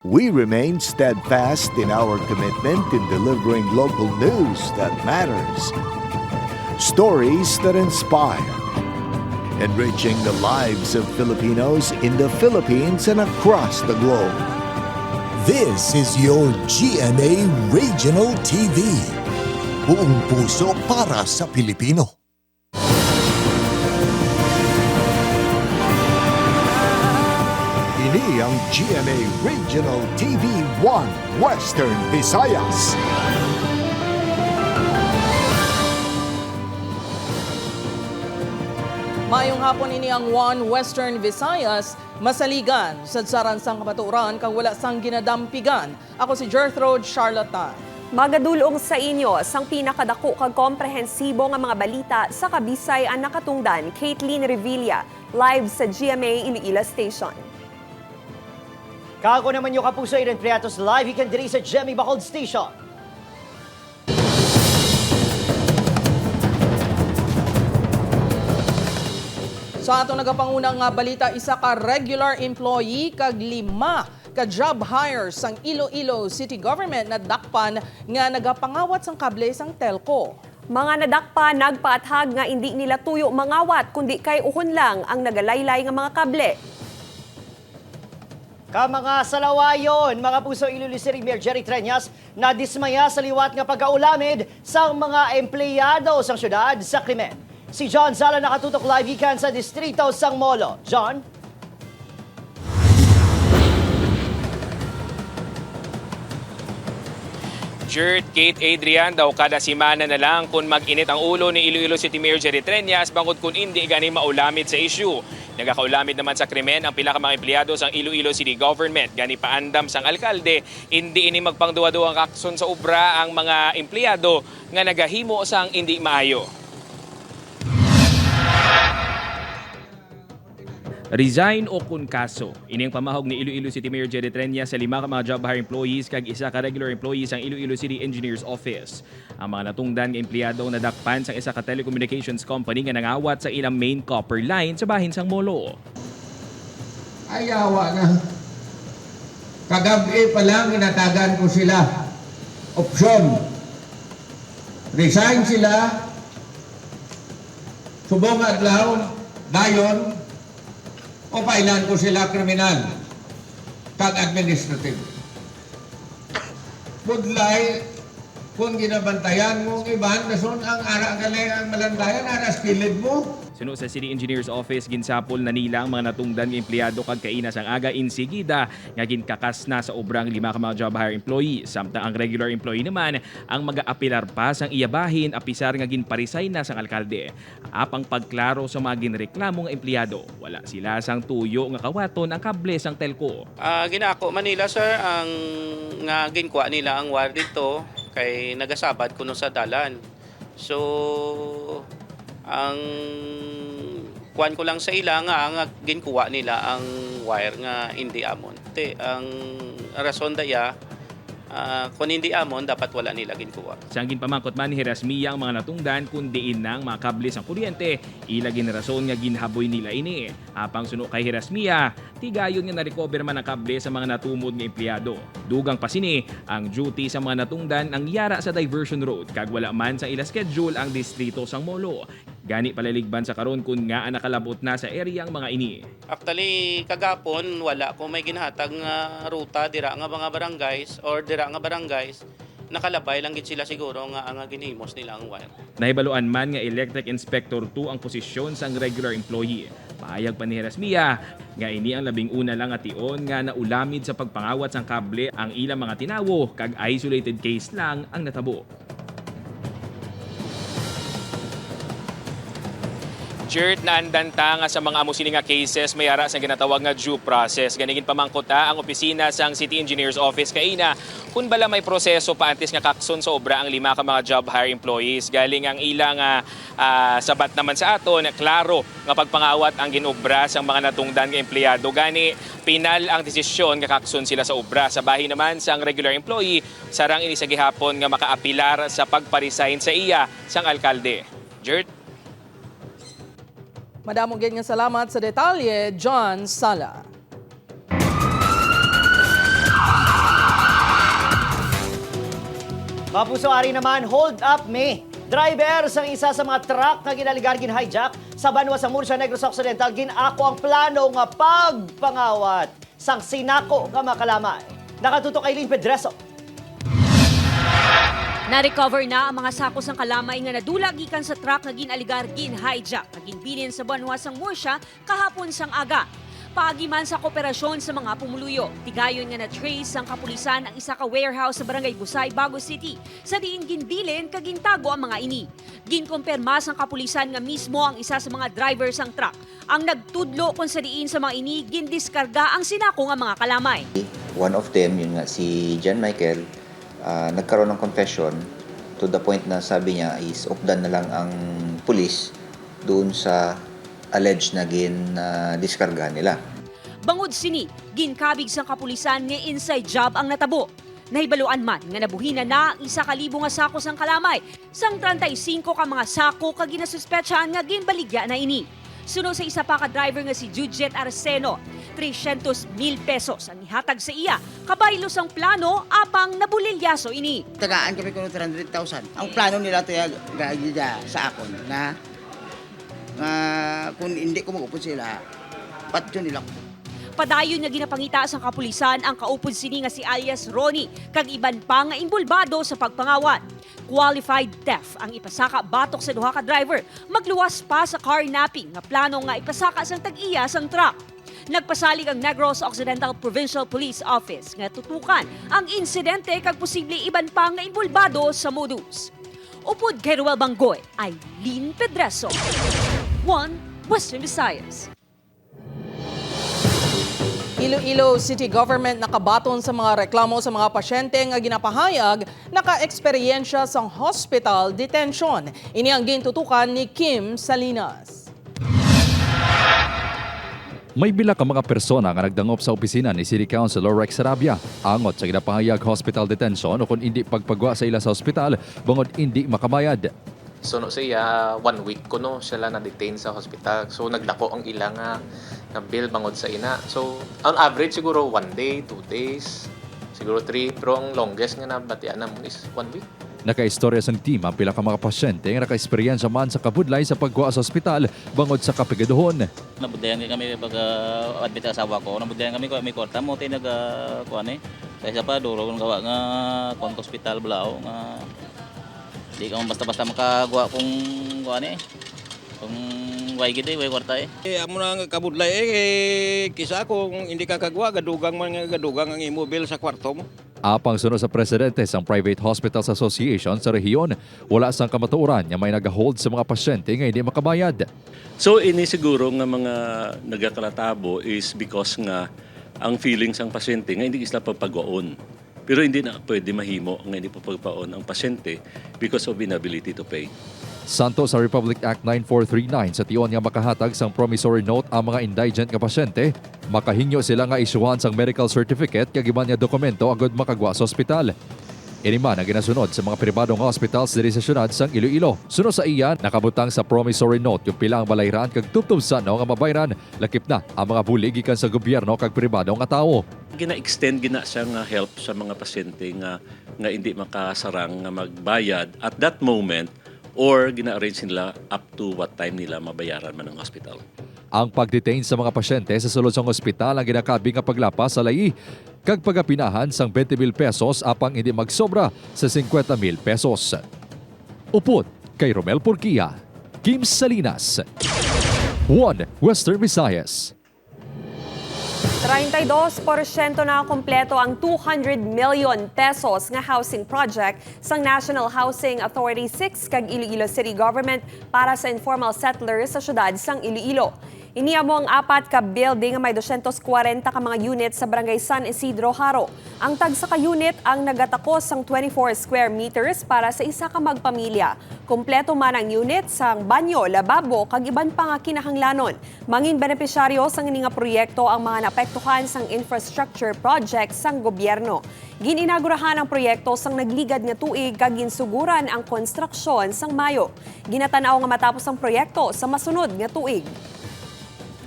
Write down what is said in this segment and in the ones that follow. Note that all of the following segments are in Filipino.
We remain steadfast in our commitment in delivering local news that matters. Stories that inspire. Enriching the lives of Filipinos in the Philippines and across the globe. This is your GMA Regional TV. Buong puso para sa Pilipino. Ini ang GMA Regional TV 1 Western Visayas. Mayong hapon ini ang 1 Western Visayas, masaligan sa saransang kapaturan kang wala sang ginadampigan. Ako si Gertrude Charlatan. Magadulong sa inyo sang pinakadako kag komprehensibo nga mga balita sa Kabisay ang nakatungdan. Caitlin Revilla, live sa GMA Iloilo Station. Kako naman yung kapuso Eden Priatos live, ikan diri sa GMA Bacolod Station. Sa ato nagapangunang nga balita, isa ka regular employee kag 5 ka job hires sang Iloilo City Government na dakpan nga nagapangawat sang kable sang telco. Mga nadakpa nagpaathag nga hindi nila tuyo mangawat kundi kay uhon lang ang nagalaylay nga mga kable. Mga salawayon, mga puso Iloilo City Mayor Jerry Treñas na dismaya sa liwat nga pagkaulamid sa mga empleyado sang syudad sa krimen. Si John Zala nakatutok live ikan sa distrito sang Molo. John? Jert, Kate, Adrian, daw kada simana na lang kung mag-init ang ulo ni Iloilo City Mayor Jerry Treñas bangod kung hindi gani maulamid sa issue. Nagakaulamid naman sa krimen ang pila ka mga empleyado sang Iloilo City Government. Gani paandam sang alkalde, hindi ini magpangduwa-duwang aksyon sa obra ang mga empleyado nga nagahimo sang hindi maayo. Resign o kun kaso. Ini ang pamahog ni Iloilo City Mayor Jerry Treñas sa 5 ka mga job hire employees kag isa ka regular employees ang Iloilo City Engineers Office. Ang mga natungdan nga empleyado nadakpan sa isa ka telecommunications company nga nangawat sa ilang main copper line sa bahin sang Molo. Ayawa na. Kagabi pa lang inatagan ko sila. Opsyon. Resign sila. Subong adlaw. Dayon. O pailan ko sila kriminal kag administrative. Budlay, kung ginabantayan mo iban, nasun ang ara galay ang malandayan, aras kilid mo. Suno sa City Engineers Office, ginsapol na nila ang mga natungdan ng empleyado kag kainas ang aga insigida nga ginkakas na sa obrang 5 ka mga job hire employee. Samtang ang regular employee naman ang mag-aapilar pa sang iyabahin apisar nga ginparisay na sang alkalde. Apang pagklaro sa mga ginreklamong empleyado, wala sila sang tuyo nga kawaton ang kable sang telco. Ginako Manila sir ang nga ginkuha nila ang wire dito kay nagasabad kuno sa dalan. So ang kuan ko lang sa ila nga ginkuha nila ang wire nga hindi amon. Ang rason daya kung hindi amon dapat wala nila ginkuha. Sang ginpamangkot man ni Herasmia ang mga natungdan kun diin nang mga kable sang kuryente, ila ginrason nga ginhaboy nila ini. Apang suno kay Herasmia, tigayon nga na-recover man ang kable sa mga natumod nga empleyado. Dugang pa sini ang duty sa mga natungdan ang yara sa diversion road kag wala man sa ila schedule ang distrito sang Molo. Gani palaligban sa karon kun nga nakalabot na sa area ang mga ini. Actually kagapon wala ko may ginhatag nga ruta dira nga mga barangays or dira nga barangays. Nakalabay lang gid sila siguro nga ang ginhimos nila ang wire. Nahibaluan man nga Electric Inspector 2 ang posisyon sang regular employee. Paayag pa ni Herasmia nga ini ang labing una lang ation nga naulamid sa pagpangawat sang kable ang ilang mga tinawo kag isolated case lang ang natabo. Jert, naandanta nga sa mga amo sini nga cases may ara sa ginatawag nga due process. Ganigin pamangkot ang opisina sang City Engineers Office kaina kun bala may proseso pa antes nga kakson sa obra ang 5 ka mga job hire employees. Galing ang ilang sabat naman sa aton, klaro nga pagpangawat ang ginobra sang mga natungdan nga empleyado. Gani pinal ang desisyon nga kakson sila sa obra. Sa bahin naman sang regular employee, sarang ini sa gihapon nga makaapilar sa pagparesign sa iya sang alkalde. Jert? Madamong ganyang salamat sa detalye, John Sala. Mga puso, ari naman, hold up me. Driver sang isa sa mga truck na ginaligar hijack sa Banwa sa Murcia, Negros Occidental, ginako ang plano nga pagpangawat sang sinako nga makalamay. Nakatutok kay Lynn Pedreso. Na-recover na ang mga sakos ng kalamay nga nadula gikan sa truck nga ginaligar hijack nga ginbilin sa Banwa sang Murcia kahapon sang aga. Paagi man sa kooperasyon sa mga pumuluyo, tigayon nga na-trace ang kapulisan ang isa ka warehouse sa Barangay Busay, Bago City, sa diin ginbilin kagintago ang mga ini. Ginkumpirma sang kapulisan nga mismo ang isa sa mga driver sang truck. Ang nagtudlo kung sa diin sa mga ini, gindiskarga ang sinako nga mga kalamay. One of them, yun nga, si John Michael, nagkaroon ng confession to the point na sabi niya is opdan na lang ang pulis doon sa alleged na diskarga nila. Bangod sini, ginkabig sang kapulisan nga inside job ang natabo. Nahibaluan man nga nabuhina na ang 1,000 nga sakos ang kalamay, sang 35 ka mga sako ka ginasuspetsahan nga ginbaligya na ini. Sunod sa isa pa ka driver nga si Jujet Arceno, 300,000 pesos ang ihatag sa iya, kabaylo sang plano apang nabulilyaso ini. Tagaan kami kuno 300,000. Ang plano nila to sa akon na kung hindi ko mag-upod sila, patyo nila ko. Padayon nga ginapangita sa kapulisan ang kaupod sini nga si alias Ronnie, kag iban pa nga imbulbado sa pagpangawat. Qualified theft ang ipasaka batok sa duha ka driver, magluwas pa sa carnapping nga plano nga ipasaka sang tag-iya sang truck. Nagpasalig ang Negros Occidental Provincial Police Office nga tutukan ang insidente kag posible iban pa nga imbulbado sa modus. Upod kay Ruel Banggoy ay Lynn Pedreso. 1 Western Visayas. Iloilo City Government nakabaton sa mga reklamo sa mga pasyente nga ginapahayag naka-eksperyensya sa hospital detention. Ini ang gintutukan ni Kim Salinas. May bila ka mga persona nga nagdangop sa opisina ni City Councilor Rex Sarabia. Angot sa ginapahayag hospital detention o kung hindi pagpagwa sa ila sa ospital, bangod hindi makabayad. So no siya 1 week ko no siya lang na-detain sa hospital. So nagdako ang ilang na bill bangod sa ina. So on average siguro 1 day, 2 days, siguro 3, pero ang longest nga nabatian mo is 1 week. Nakaistorya sa team ang pila ka mga pasyente nga naka-eksperyensya man sa kabudlay sa pagkuha sa ospital bangod sa kapigaduhon. Nabudayan kami pag admit ang asawa ko. Nabudayan kami may kwarta mo tayo nag-kuhan eh. Kaya pa duro kung gawa nga kuhan ka ospital balao nga di ka basta-basta makagawa kung kuhan eh. Kung way gid way kwarta eh. Amo na kabudlay kisa kung hindi ka kagawa gadugang ang imo-bill sa kwarto mo. Apang sunod sa presidente sa Private Hospitals Association sa rehiyon, wala sang kamatuoran nga may nag-hold sa mga pasyente nga hindi makabayad. So ini siguro nga mga nagakalatabo is because nga ang feelings ang pasyente nga hindi isla papagwaon. Pero hindi na pwede mahimo nga hindi papagpaon ang pasyente because of inability to pay. Santo sa Republic Act 9439 sa tiyon nga makahatag sang promissory note ang mga indigent nga pasyente, makahingyo sila nga isyuhan sang medical certificate kag iban nga dokumento agad makagwa sa ospital. Ini man ang ginasunod sa mga pribadong hospitals diri sa syudad sang Iloilo. Sunod sa iya, nakabutang sa promissory note yung pilang balayran kag tubtubsan nga mabayran, lakip na ang mga buli gikan sa gobyerno kag pribado nga tawo. Gina-extend gina siya nga help sa mga pasyente nga hindi makasarang nga magbayad at that moment or gina-arrange nila up to what time nila mabayaran man ang hospital. Ang pag-detain sa mga pasyente sa sulod sang ospital ang ginakabing nga paglapas sa layi kag pagapinahan sang 20,000 pesos apang hindi magsobra sa 50,000 pesos. Upod kay Romel Porquia, Kim Salinas, 1 Western Visayas. 32% na kompleto ang 200 million pesos nga housing project sang National Housing Authority 6 kag Iloilo City Government para sa informal settlers sa syudad sang Iloilo. Iniamo ang 4 ka building nga may 240 ka mga unit sa Barangay San Isidro, Haro. Ang tag sa ka unit ang nagatakos sang 24 square meters para sa isa ka magpamilya. Kompleto man ang unit sang banyo, lababo kag iban pa nga kinahanglanon. Mangin benepisyaryo sang ini nga proyekto ang mga naapektuhan sang infrastructure project sang gobyerno. Gininagurahan ang proyekto sang nagligad nga tuig kag ginsuguran ang konstruksyon sang Mayo. Ginatanaw nga matapos ang proyekto sa masunod nga tuig.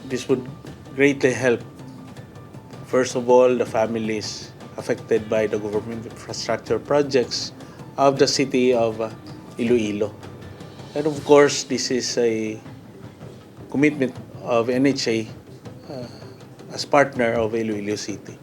This would greatly help, first of all, the families affected by the government infrastructure projects of the city of Iloilo. And of course, this is a commitment of NHA as partner of Iloilo City.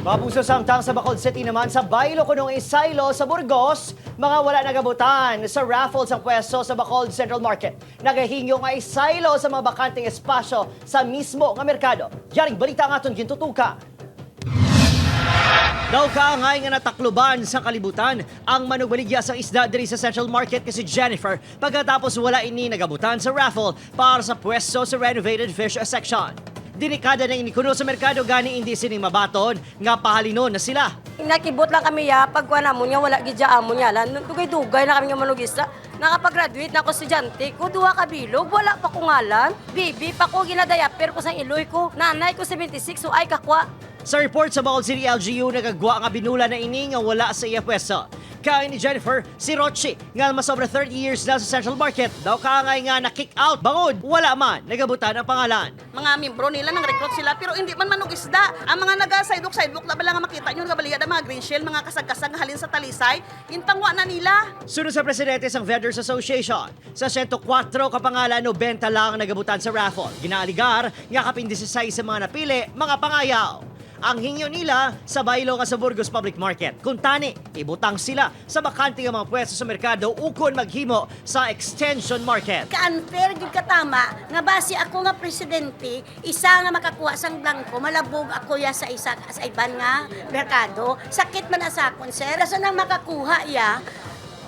Mapuso samtang sa Bacolod City naman sa Bailo kunong Isaylo sa Burgos, mga wala nagabutan sa raffles ang pwesto sa Bacolod Central Market. Nagahingo nga Isaylo sa mga bakanteng espasyo sa mismo nga merkado. Yaring balita nga aton gintutuka. Daw kaangay nga natakluban sa kalibutan ang manugbaligya sa isda diri sa Central Market kasi Jennifer pagkatapos wala ini nagabutan sa raffle para sa pwesto sa renovated fish section. Delikada na inikuno sa merkado gani hindi sining mabaton nga pahalinon na sila. Nakibot lang kami ya, pagkuha na mo niya, wala gidya mo niya. Dugay-dugay na kami nga manugista. Nakapag-graduate na ako estudyante ko, 2 ka bilog, wala pa ko ngalan. Baby, pa ko ginadayaper ko sa iloy ko. Nanay ko 76, so ay kakwa. Sa report sa Bacolod City LGU, nagagwa nga binula na ini nga wala sa iya pwesto. Kaya ni Jennifer, si Rochi, nga masobra 30 years na sa Central Market, daw kaangay nga na-kick out bangod, wala man nagabutan ang pangalan. Mga membro nila nang recruit sila pero hindi man manug isda. Ang mga naga-sidewalk na bala nga makita nyo nga baliya mga green shell, mga kasag-kasag halin sa talisay, intangwa na nila. Sunod sa presidente sang Vendors Association, sa 104 kapangalan 90 lang nagabutan sa raffle. Ginaaligar nga kapin 16 sa mga napili, mga pangayaw. Ang hingyo nila sa Bailo nga sa Burgos Public Market. Kung tani, ibutang sila sa bakante nga mga pwesto sa merkado ukon maghimo sa Extension Market. Ka-unfair gyud katama nga base ako nga presidente, isa nga makakuha sang blanco, malabog ako ya sa isa sa iban nga merkado. Sakit man sa akon, sir. Sa nang makakuha ya,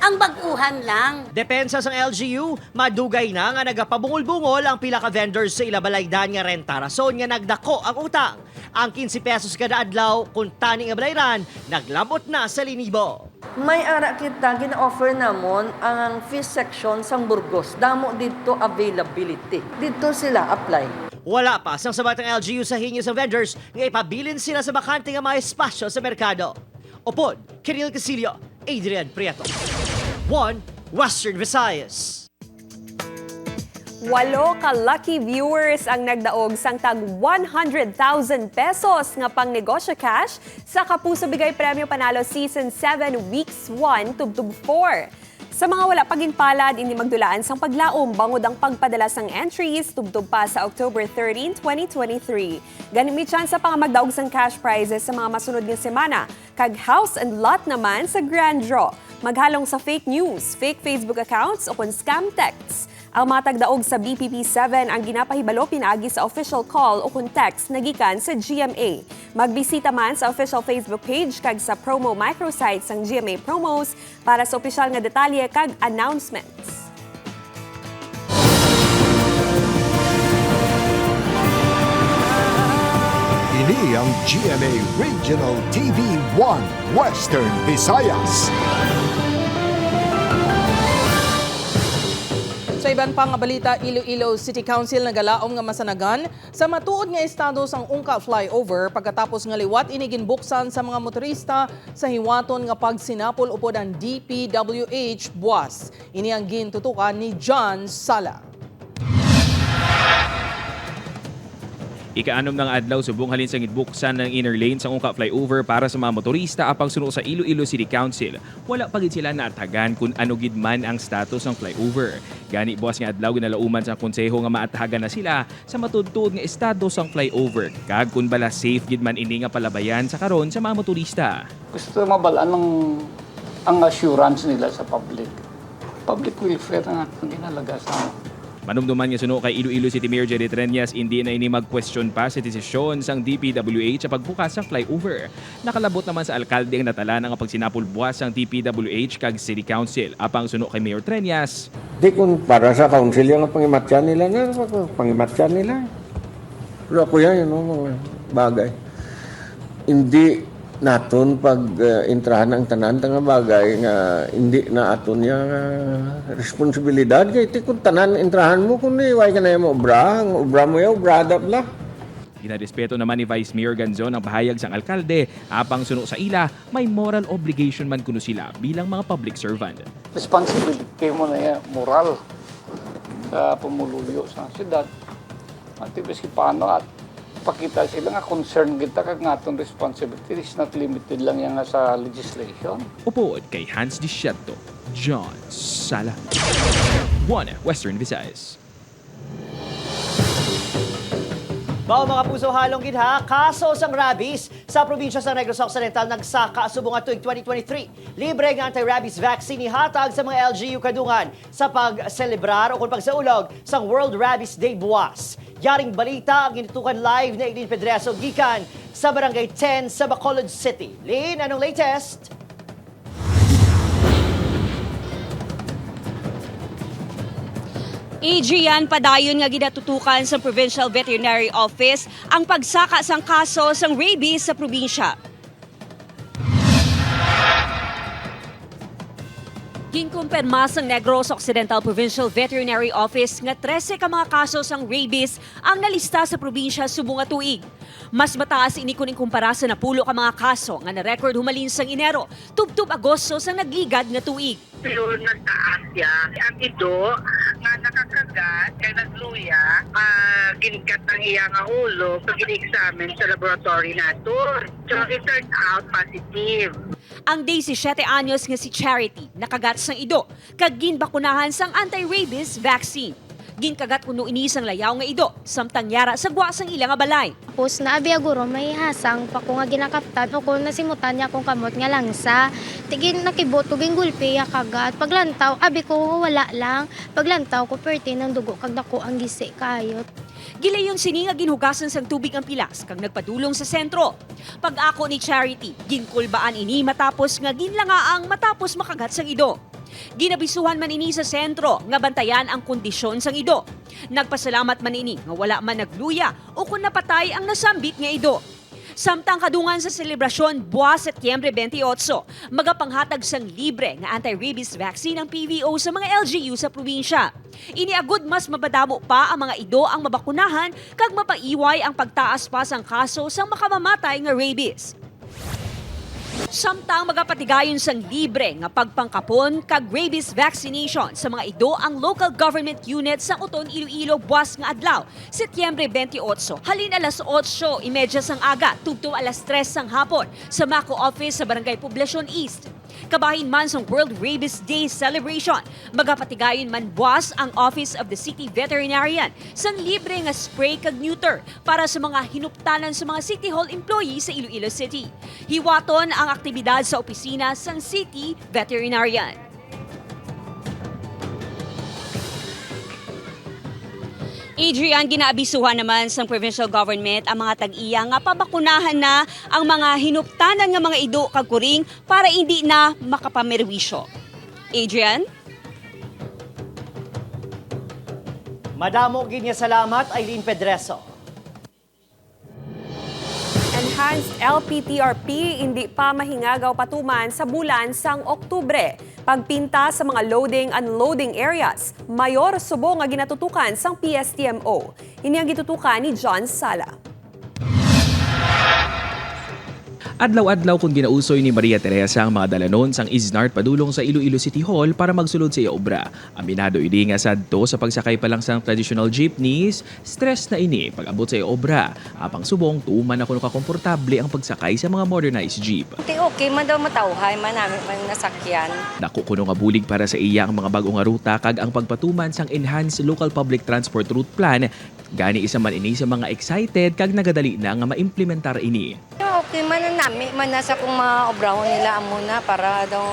ang baguhan lang. Depensa sang LGU, madugay na nga nagapabungol-bungol ang pila ka vendors sa ilabalaydan nga renta. Rason nga nagdako ang utang. Ang 15 pesos kada adlaw kung tani nga balayran, naglabot na sa linibo. May ara kita gina-offer namon ang fish section sang Burgos. Damo dito availability. Dito sila apply. Wala pa sang sabat ng LGU sa hinyo sa vendors nga ipabilin sila sa bakante nga mga espasyo sa merkado. Upod, Kiril Casilio, Adrian Prieto. 1 Western Visayas. 8 ka lucky viewers ang nagdaog sang tag 100,000 pesos nga pang negosyo cash sa Kapuso Bigay Premyo Panalo Season 7 Weeks 1 tubtub 4. Sa mga wala paginpalad, hindi magdulaan sang paglaom bangod ang pagpadala sang entries tubtub pa sa October 13, 2023. Ganun may chance pa nga magdaog sang cash prizes sa mga masunod nga semana. Kag house and lot naman sa grand draw. Maghalong sa fake news, fake Facebook accounts o kung scam texts. Ang mga tagdaog sa BPP7 ang ginapahibalo pinaagi sa official call o kung text na gikan sa GMA. Magbisita man sa official Facebook page kag sa promo microsites ng GMA Promos para sa opisyal nga detalye kag announcements. Ini ang GMA Regional TV 1 Western Visayas. Sa iban pang nga balita, Iloilo City Council nagalaom nga masanagan sa matuod nga estado sang Ungka flyover pagkatapos nga liwat iniginbuksan sa mga motorista sa hiwaton nga pagsinapol upod ang DPWH buwas. Ini ang gintutukan ni John Sala. Ika-6 ng adlaw subong halin sa gibuksan ng inner lane sa Ungka flyover para sa mga motorista apang suno sa Iloilo City Council. Wala pa gid sila naatagan kung ano gid man ang status ng flyover. Gani buwas nga adlaw ginalauman sa konseho nga maatahagan na sila sa matudtod nga estado sang flyover. Kag kun bala safe gid man ini nga palabayan sa karon sa mga motorista. Gusto mabalaan ang assurance nila sa public. Public welfare na ang ginalaga sa Manumduman nga suno kay Iloilo City Mayor Jerry Treñas, hindi na ini mag-question pa sa desisyon sang DPWH sa pagbukas sa flyover. Nakalabot naman sa alkalde ang natala ng pagsinapol buwas sang DPWH kag City Council. Apang suno kay Mayor Treñas. Di kung para sa council yung pangimatyan nila na, pangimatyan nila. Pero ako yan, mga bagay. Hindi naton pag-intrahan ng tanan nga bagay nga hindi na aton yung responsibilidad kay kung tanan intrahan mo kung iway ka na yung obra mo yung obrada pala. Ginarespeto naman ni Vice Mayor Ganzon ang pahayag sang alkalde apang suno sa ila may moral obligation man kuno sila bilang mga public servant. responsibility mo na yan, moral sa pumuluyo sa siyudad. At ibig paano at pakita sila nga concern kita kag natong responsibility is not limited lang yan nga sa legislation. Upood kay Hans Discierto, John Sala. 1 Western Visayas. Bao mga puso halong gidha, kaso sang rabies sa probinsya sa Negros Occidental nagsaka subong tuig 2023. Libre nga anti-rabies vaccine ihatag sa mga LGU kadungan sa pagselebrar o kung pagsaulog sa World Rabies Day buwas. Yaring balita ang ginitukan live na Eileen Pedreso gikan sa Barangay 10 sa Bacolod City. Lynn, anong latest? Adrian, padayon nga ginatutukan sa Provincial Veterinary Office ang pagsaka sang kaso sang rabies sa probinsya. Ginkumpirma sang Negros Occidental Provincial Veterinary Office nga 13 ka mga kaso sang rabies ang nalista sa probinsya subong nga tuig. Mas mataas ini kuning kumpara sa napulo ka mga kaso nga na-record humalin sang Enero, tubtub Agosto sang nagligad nga tuig. Pero nagtaas siya. Ang ido nga nakakagat kay nagluya, ginikat ng iya nga ulo pag gini-examine sa laboratory nato. So it turned out positive. Ang 17 anyos nga si Charity nakagat sang ido kag ginbakunahan sang anti-rabies vaccine. Ginkagat kuno ini sang layaw nga ido samtang yara sa gwa sang ila nga balay. Tapos naabi aguro may hasang pa ko nga ginakaptan o kung nasimutan niya akong kamot nga langsa. Tigin nakibot o gingulpi ya kagat. Paglantaw, abi ko wala lang. Paglantaw ko perti ng dugo kag dako ang gisi kayo. Gilayon sini nga ginhugasan sang tubig ang pilas kag nagpadulong sa sentro. Pag-ako ni Charity, ginkulbaan ini matapos nga ginlangaang matapos makagat sang ido. Ginabisuhan man ini sa sentro nga bantayan ang kondisyon sang ido. Nagpasalamat man ini nga wala man nagluya o kung napatay ang nasambit nga ido. Samtang kadungan sa selebrasyon buwas Setyembre 28, magapanghatag sang libre nga anti-rabies vaccine ang PVO sa mga LGU sa probinsya. Iniagud mas mabadamo pa ang mga ido ang mabakunahan kag mapaiway ang pagtaas pa sang kaso sang makamamatay nga rabies. Samtang magapatigayon sang libre nga pagpangkapon kag rabies vaccination sa mga ido ang local government unit sa Uton, Iloilo buwas nga adlaw, Setyembre 28. Halin alas 8:30 sang aga, tugtong alas 3 sang hapon sa Mako Office sa Barangay Poblacion East. Kabahin man sa World Rabies Day celebration, magapatigayon man buwas ang Office of the City Veterinarian sang libre nga spray kag neuter para sa mga hinuptanan sa mga City Hall employees sa Iloilo City. Hiwaton ang aktibidad sa opisina sang City Veterinarian. Adrian, ginaabisuhan naman sa provincial government ang mga tag-iya nga pabakunahan na ang mga hinuptanan nga mga ido kag kuring para hindi na makapamerwisyo. Adrian? Madamo ginya salamat, Eileen Pedreso. Enhanced LPTRP hindi pa mahingagaw patuman sa bulan sang Oktubre. Pagpinta sa mga loading-unloading areas, mayor subo nga ginatutukan sang PSTMO. Ini ang gitutukan ni John Sala. Adlaw-adlaw kung ginausoy ni Maria Teresa ang mga dalanon sang Isnart padulong sa Iloilo City Hall para magsulod sa iya obra. Aminado ini nga sadto sa pagsakay pa lang sang traditional jeepneys, stress na ini pag-abot sa iya obra. Apang subong tuman ako nakakomportable ang pagsakay sa mga modernized jeep. Okay man daw matawhay man namin man nasakyan. Dako kuno nga bulig para sa iya ang mga bagong nga ruta kag ang pagpatuman sang Enhanced Local Public Transport Route Plan. Gani isa man ini sa mga excited kag nagadali na nga maimplementar ini. Okay man na nami man nasa kung mga obrahon nila muna para daw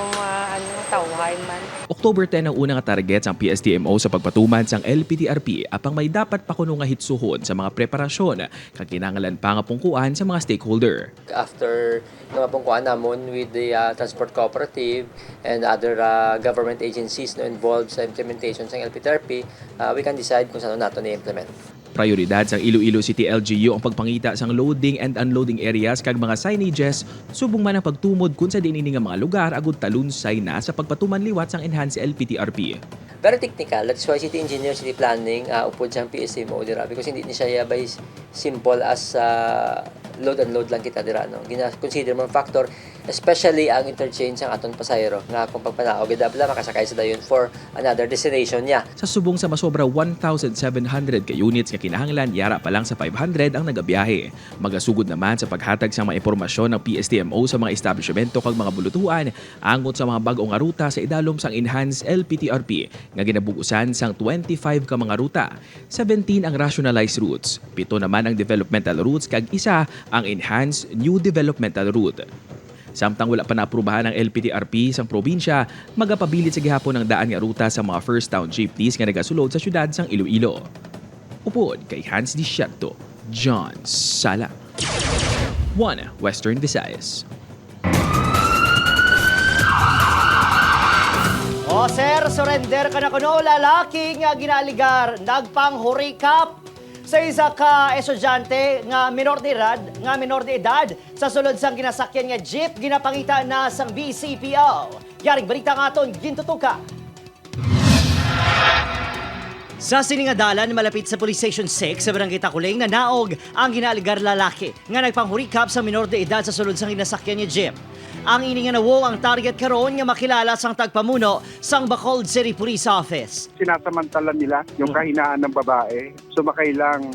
tawhay man. October 10 ang unang target sang PSTMO sa pagpatuman sang LPTRP apang may dapat pa kuno nga hitsuhon sa mga preparasyon kag kinahanglan pa nga pungkuan sa mga stakeholder. After nga pungkuan namon with the transport cooperative and other government agencies no involved sa implementation sang LPTRP, we can decide kung saan nato ni-implement. Prioridad sang Iloilo City LGU ang pagpangita sang loading and unloading areas kag mga signages subong man ang pagtumod kun sa dinini nga mga lugar agud talunsay na sa pagpatuman liwat sang enhanced LPTRP. Very technical, that's why city engineer, city planning upod sang PSMO dira because hindi ni siya by simple as load and load lang kita dira no. Gina-consider man factor especially ang interchange ang aton pasahero nga kung pagpanaog gidabla makasakay sa dayon for another destination niya. Sa subong sa masobra 1,700 ka units nga kinahanglan, yara pa lang sa 500 ang nagabiyahe. Magasugod naman sa paghatag sa mga impormasyon ng PSTMO sa mga establishmento kag mga bulutuan angot sa mga bag-o nga ruta sa idalom sang enhanced LPTRP nga ginabugusan sang 25 ka mga ruta. 17 ang rationalized routes, 7 naman ang developmental routes kag isa ang enhanced new developmental route. Samtang wala pa naaprubahan ng LPTRP sang probinsya, magapabilit sa gihapon ng daan nga ruta sa mga first town jeepneys nga nagasulod sa syudad sang Iloilo. Upod kay Hans Discierto, John Sala. 1 Western Visayas. O sir, surrender ka na kuno, lalaki nga ginaligar, nagpanghurikap sa isa ka estudyante nga minor de edad sa sulod sang ginasakyan nga jeep ginapangita na sang BCPO. Yaring balita nga aton gintutuka. Sa siningadalan malapit sa Police Station 6 sa Barangay Takuling na naog ang ginaligar lalaki nga nagpanghurikap sa minor de edad sa sulod sang ginasakyan nga jeep. Ang ini nga nawo ang target karon nga makilala sang tagpamuno sang Bacolod City Police Office. Sinasamantala nila yung kahinaan ng babae. Sumakay lang,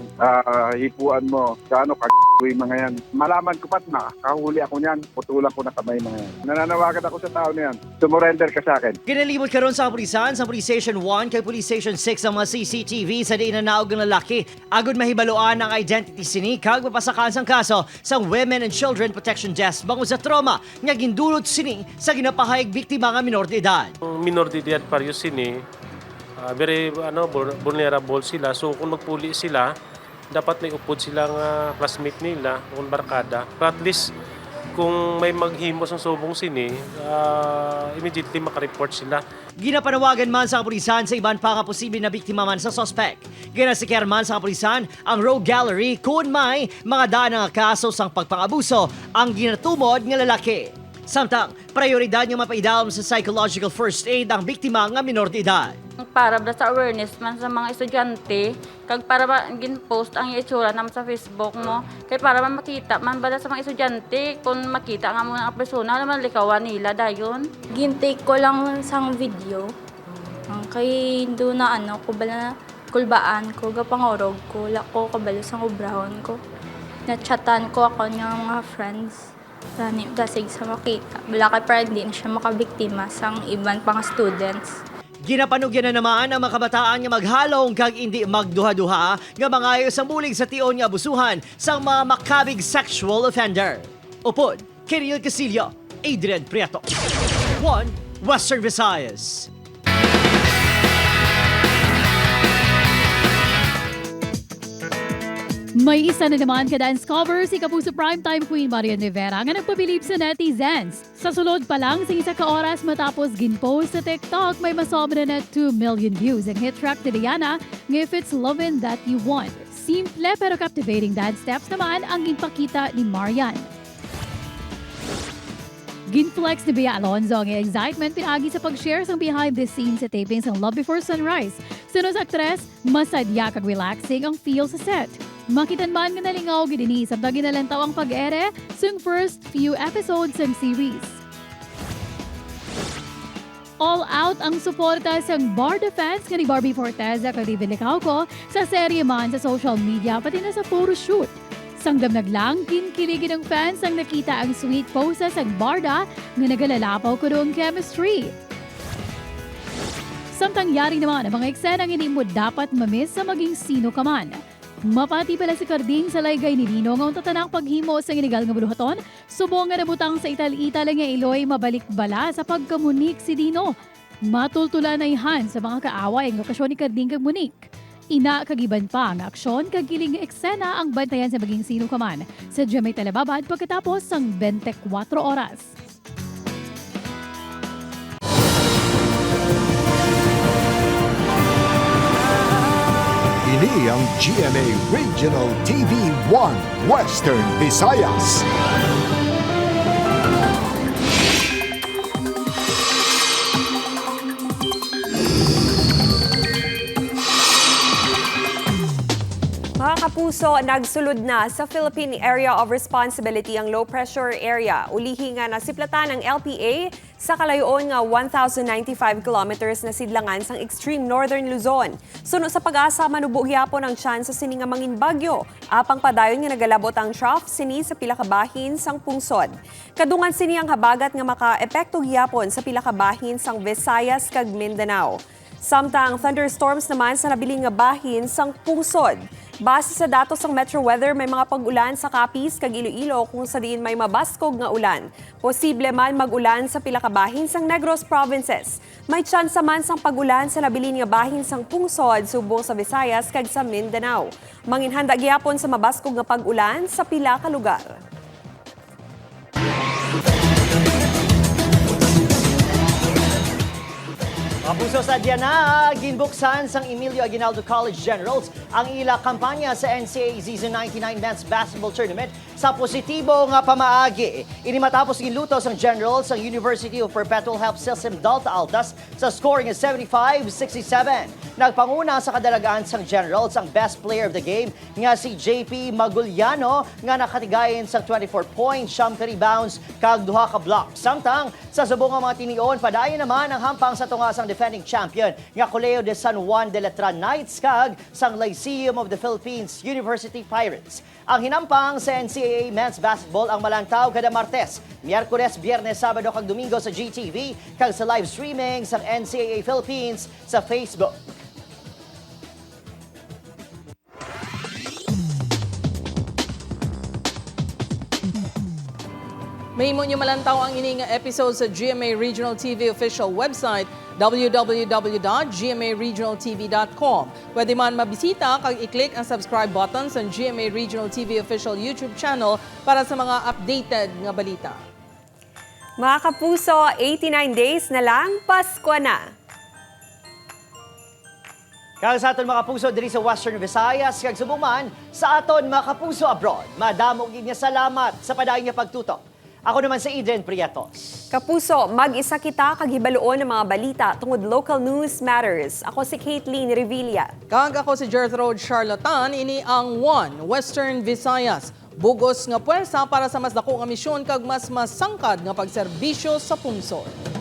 hipuan mo, gaano mga yan. Malaman ko pa't nakahuli ako niyan, putulan ko na kamay mga yan. Nananawagan ako sa tao na yan. Sumurrender ka sa akin. Ginalimot karon sa kapulisan sa Police Station 1 kay Police Station 6 ang mga CCTV sa diin na naog ng lalaki. Agud mahibaloan ang identity sini kag mapasakan sang kaso sa Women and Children Protection Desk bango sa trauma nga gindulot sini sa ginapahayag biktima nga minor de edad. Minor de edad pareho sini, very vulnerable sila. So kung magpuli sila, dapat may upod silang classmate nila, kung barkada. But at least kung may maghimos ng subong sini, immediately makareport sila. Ginapanawagan man sa kapulisan sa iban pa nga posible na biktima man sa suspect. Ginasiker man sa kapulisan ang Rogue Gallery kung may mga daan nga kaso sang pagpangabuso ang ginatumod nga lalaki. Samtang, prioridad nga mapaidalom sa psychological first aid ang biktima nga minor de edad. Para sa awareness man sa mga estudyante, kag para gin-post ang itsura naman sa Facebook mo, kay para makita man bala sa mga estudyante, kung makita nga muna ang persona, naman likawan nila dayon. Gintake ko lang sang video. Kay do na kubala na kulbaan ko, gapangorog ko, lako kabalo sang ubrahon ko. Na-chatan ko ako ng mga friends. Dasig sa makita. Wala kay para hindi na siya makabiktima sang iban pang students. Ginapanugyan na naman ang mga kabataan nga maghalong kag hindi magduha-duha nga mangayo sa mulig sa tion nga abusuhan sang mga makabig sexual offender. Upod, Kirill Casillo, Adrian Prieto. 1 Western Visayas. May isa na naman ka-dance cover si Kapuso Primetime Queen Marian Rivera nga nagpabilib sa netizens. Sa sulod pa lang sa isa ka oras matapos ginpost sa TikTok, may masobra na 2 million views ang hit track ni Rihanna nga If It's Lovin' That You Want. Simple pero captivating dance steps naman ang ginpakita ni Marian. Ginflex ni Bea Alonzo ang excitement pinagi sa pag-share sang behind the scenes sa taping sang Love Before Sunrise. Sunos aktres, masadya kag relaxing ang feel sa set. Makitan man nga nalingaw gidini sabta ginalantaw ang pag-ere sang first few episodes ng series. All out ang suporta sang Barda fans nga ni Barbie Forteza kag Riven Licauco sa serye man sa social media pati na sa photoshoot. Sangdam naglang, kinkiligin ng fans ang nakita ang sweet poses ang Barda nga nagalalapaw ko doong chemistry. Samtang yari naman ang mga eksena nga hindi mo dapat mamiss sa maging sino ka man. Mapati pala si Carding sa laygay ni Nino nga tatanang paghimo sa inigal nga buluhaton, subong nga nabutang sa ital-ital nga iloy mabalik bala sa pagkamunik si Dino. Matultulan na ihan sa mga kaaway ang lokasyon ni Carding kag Monique. Ina kagiban pa ang aksyon kag giling nga eksena ang bantayan sa maging sino ka man sa Jemay Telebabad pagkatapos sang 24 oras. Ini ang GMA Regional TV 1 Western Visayas. Mga kapuso, nagsulod na sa Philippine Area of Responsibility ang low pressure area. Ulihi nga nasiplatan ng LPA sa kalayoon nga 1,095 kilometers na sidlangan sang extreme northern Luzon. Suno sa pag-asa, manubo gyapon ang chance sa sini nga mangin bagyo. Apang padayon nga nagalabot ang trough sini sa pila ka bahin sang pungsod. Kadungan sini ang habagat nga maka-epekto gyapon sa pila ka bahin sang Visayas kag Mindanao. Samtang thunderstorms naman sa nabiling nga bahin sang pungsod. Base sa datos ng Metro Weather, may mga pag-ulan sa Capiz kag Iloilo kung sa diin may mabaskog nga ulan. Posible man mag-ulan sa pila ka bahin sang Negros provinces. May chance man sang pag-ulan sa nabilin nga bahin sang pungsod subong sa Visayas kag sa Mindanao. Manginhanda gyapon sa mabaskog nga pag-ulan sa pila ka lugar. Kapuso sa Diana, ginbuksan sang Emilio Aguinaldo College Generals ang ila kampanya sa NCAA Season 99 Men's Basketball Tournament sa positibo nga pamaagi. Ini matapos ginluto sang Generals ang University of Perpetual Help System Dalta Altas sa scoring of 75-67. Nagpanguna sa kadalagaan sang Generals ang best player of the game nga si JP Maguliano nga nakatigayin sang 24 points, 10 rebounds kag 2 ka blocks. Samtang sa subong nga mga tinion, padayon naman ang hampang sa tunga sang defending champion nga Colegio de San Juan de Letran Knights kag sang Lyceum of the Philippines University Pirates. Ang hinampang sa NCAA Men's Basketball ang malantaw kada Martes, Miyerkules, Biyernes, Sabado kag Domingo sa GTV kag sa live streaming sang NCAA Philippines sa Facebook. Mahimo nyo malantaw ang ining episode sa GMA Regional TV official website www.gmaregionaltv.com. Pwede man mabisita kag i-click ang subscribe button sa GMA Regional TV official YouTube channel para sa mga updated nga balita. Mga kapuso, 89 days na lang, Pasko na. Kag sa aton mga kapuso diri sa Western Visayas kag subong man sa aton mga kapuso abroad. Madamo gid nga salamat sa padayon nga pagtutok. Ako naman si Adrian Prietos. Kapuso, mag-isa kita kagibaluon ng mga balita tungod local news matters. Ako si Caitlin Revilla. Kag ako si Gertrude Charlatan, ini ang One Western Visayas. Bugos nga puwersa para sa mas dako nga misyon kag mas masangkad nga pagserbisyo sa pungsod.